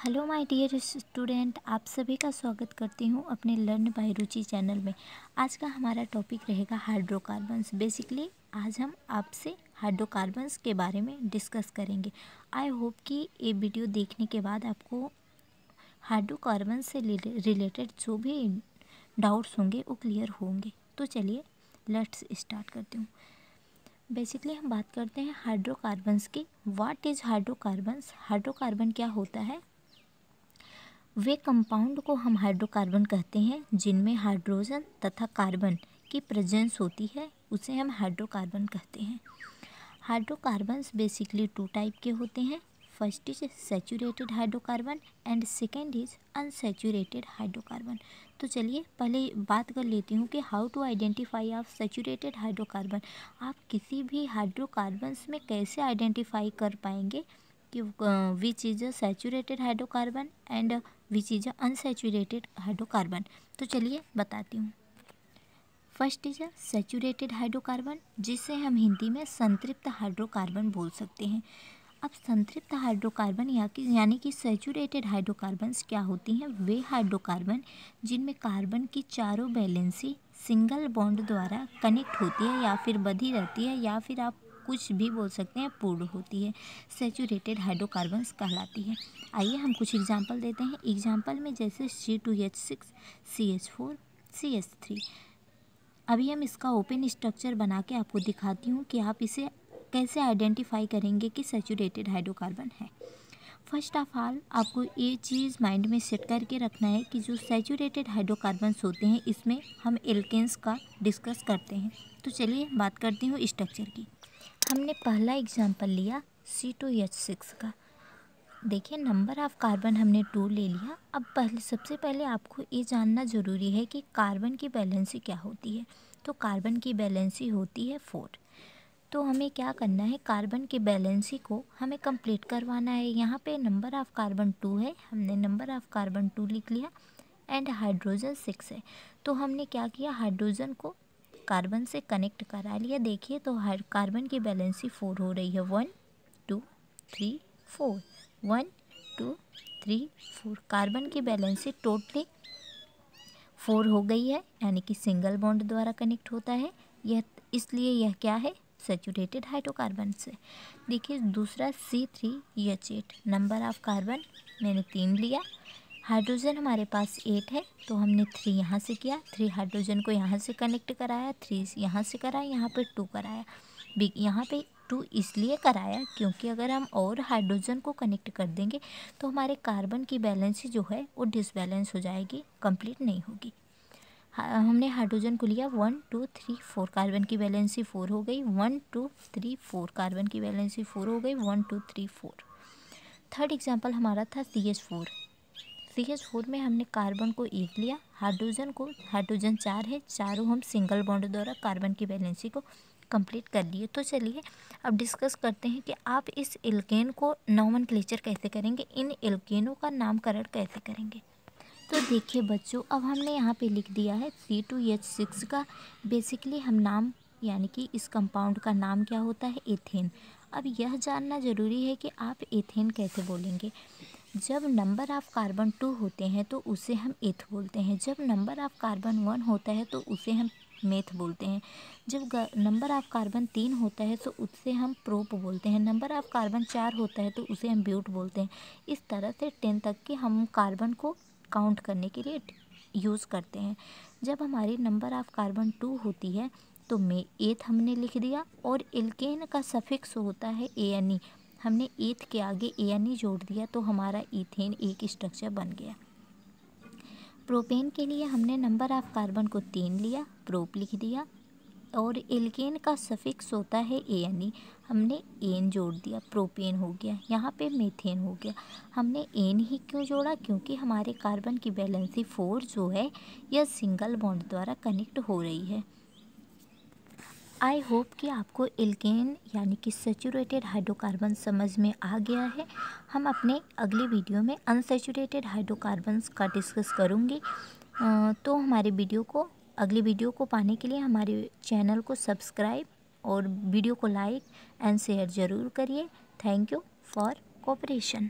Hello my dear student, आप सभी का स्वागत करती हूँ अपने लर्न बाय रुचि चैनल में। आज का हमारा टॉपिक रहेगा हाइड्रोकार्बन्स। बेसिकली आज हम आपसे हाइड्रोकार्बन्स के बारे में डिस्कस करेंगे। आई होप कि ये वीडियो देखने के बाद आपको हाइड्रोकार्बन से रिलेटेड जो भी डाउट्स होंगे वो क्लियर होंगे। तो चलिए लेट्स स्टार्ट करती हूँ। बेसिकली हम बात करते हैं हाइड्रोकार्बन्स की। What is hydrocarbons? हाइड्रोकार्बन क्या होता है? वे कंपाउंड को हम हाइड्रोकार्बन कहते हैं जिनमें हाइड्रोजन तथा कार्बन की प्रेजेंस होती है, उसे हम हाइड्रोकार्बन कहते हैं। हाइड्रोकार्बन्स बेसिकली टू टाइप के होते हैं। First is saturated hydrocarbon and second is unsaturated hydrocarbon. तो चलिए पहले बात कर लेती हूँ कि how to identify of saturated hydrocarbon. आप किसी भी हाइड्रोकार्बन्स में कैसे आइडेंटिफाई कर पाएंगे कि which is a saturated hydrocarbon and which is a unsaturated hydrocarbon. तो चलिए बताती हूँ। First is a saturated hydrocarbon, जिसे हम हिंदी में संतृप्त हाइड्रोकार्बन बोल सकते हैं। अब संतृप्त हाइड्रोकार्बन यानी कि सैचुरेटेड हाइड्रोकार्बन्स क्या होती हैं? वे हाइड्रोकार्बन जिनमें कार्बन की चारों वैलेंसी सिंगल बॉन्ड द्वारा कनेक्ट होती है या फिर बंधी रहती है, या फिर आप कुछ भी बोल सकते हैं पूर्ण होती है, सैचुरेटेड हाइड्रोकार्बन्स कहलाती है। आइए हम कुछ एग्जांपल देते हैं। एग्जांपल में जैसे C2H6 CH4 CH3। अभी हम इसका ओपन स्ट्रक्चर बना के आपको दिखाती हूँ कि आप इसे कैसे आइडेंटिफाई करेंगे कि सैचुरेटेड हाइड्रोकार्बन है। फर्स्ट ऑफ ऑल आपको ये चीज़ माइंड में सेट करके रखना है कि जो सैचुरेटेड हाइड्रोकार्बन्स होते हैं इसमें हम एल्केन्स का डिस्कस करते हैं। तो चलिए बात करती हूँ स्ट्रक्चर की। हमने पहला एग्जांपल लिया C2H6 का। देखिए नंबर ऑफ़ कार्बन हमने 2 ले लिया। अब सबसे पहले आपको ये जानना ज़रूरी है कि कार्बन की वैलेंसी क्या होती है। तो कार्बन की वैलेंसी होती है 4। तो हमें क्या करना है, कार्बन की वैलेंसी को हमें कंप्लीट करवाना है। यहाँ पे नंबर ऑफ़ कार्बन 2 है, हमने नंबर ऑफ़ कार्बन 2 लिख लिया एंड हाइड्रोजन 6 है। तो हमने क्या किया, हाइड्रोजन को कार्बन से कनेक्ट करा लिया। देखिए तो कार्बन की वैलेंसी 4 हो रही है। 1 2 3 4 1 2 3 4। कार्बन की वैलेंसी टोटली 4 हो गई है, यानी कि सिंगल बॉन्ड द्वारा कनेक्ट होता है यह, इसलिए यह क्या है, सैचुरेटेड हाइड्रोकार्बन से। देखिए दूसरा C3H8, नंबर ऑफ़ कार्बन मैंने 3 लिया। हाइड्रोजन हमारे पास 8 है, तो हमने 3 यहाँ से किया, 3 हाइड्रोजन को यहाँ से कनेक्ट कराया, 3 यहाँ से कराया, यहाँ पे 2 कराया। यहाँ पे 2 इसलिए कराया क्योंकि अगर हम और हाइड्रोजन को कनेक्ट कर देंगे तो हमारे कार्बन की बैलेंस जो है वो डिसबैलेंस हो जाएगी, कंप्लीट नहीं होगी। हमने हाइड्रोजन को लिया 1 2 3 4, कार्बन की वैलेंसी 4 हो गई। 1 2 3 4, कार्बन की वैलेंसी 4 हो गई। 1 2 3 4। थर्ड एग्जांपल हमारा था CH4। CH4 में हमने कार्बन को 1 लिया, हाइड्रोजन 4 है, चारों हम सिंगल बॉन्ड द्वारा कार्बन की वैलेंसी को कंप्लीट कर लिए। तो चलिए अब डिस्कस करते हैं कि आप इस एल्केन को नोमेनक्लेचर कैसे करेंगे, इन एल्केनों का नामकरण कैसे करेंगे। तो देखिए बच्चों, अब हमने यहाँ पे लिख दिया है C2H6 का बेसिकली हम नाम, यानी कि इस कंपाउंड का नाम क्या होता है, एथेन। अब यह जानना ज़रूरी है कि आप एथेन कैसे बोलेंगे। जब नंबर ऑफ़ कार्बन 2 होते हैं तो उसे हम एथ बोलते हैं। जब नंबर ऑफ़ कार्बन 1 होता है तो उसे हम मेथ बोलते हैं। जब नंबर ऑफ़ कार्बन 3 होता है तो उससे हम प्रोप बोलते हैं। नंबर ऑफ़ कार्बन 4 होता है तो उसे हम ब्यूट बोलते हैं। इस तरह से 10 तक के हम कार्बन को काउंट करने के लिए यूज़ करते हैं। जब हमारी नंबर ऑफ़ कार्बन 2 होती है तो में एथ हमने लिख दिया, और एल्केन का सफिक्स होता है ANE, हमने एथ के आगे ANE जोड़ दिया तो हमारा इथेन एक स्ट्रक्चर बन गया। प्रोपेन के लिए हमने नंबर ऑफ़ कार्बन को 3 लिया, प्रोप लिख दिया, और एल्केन का सफिक्स होता है ANE, हमने एन जोड़ दिया, प्रोपेन हो गया। यहाँ पे मीथेन हो गया। हमने एन ही क्यों जोड़ा, क्योंकि हमारे कार्बन की वैलेंसी 4 जो है यह सिंगल बॉन्ड द्वारा कनेक्ट हो रही है। आई होप कि आपको एल्केन यानी कि सैचुरेटेड हाइड्रोकार्बन समझ में आ गया है। हम अपने अगले वीडियो में अनसैचुरेटेड हाइड्रोकार्बन्स का डिस्कस करूँगी। तो हमारे अगले वीडियो को पाने के लिए हमारे चैनल को सब्सक्राइब और वीडियो को लाइक एंड शेयर ज़रूर करिए। Thank you for cooperation.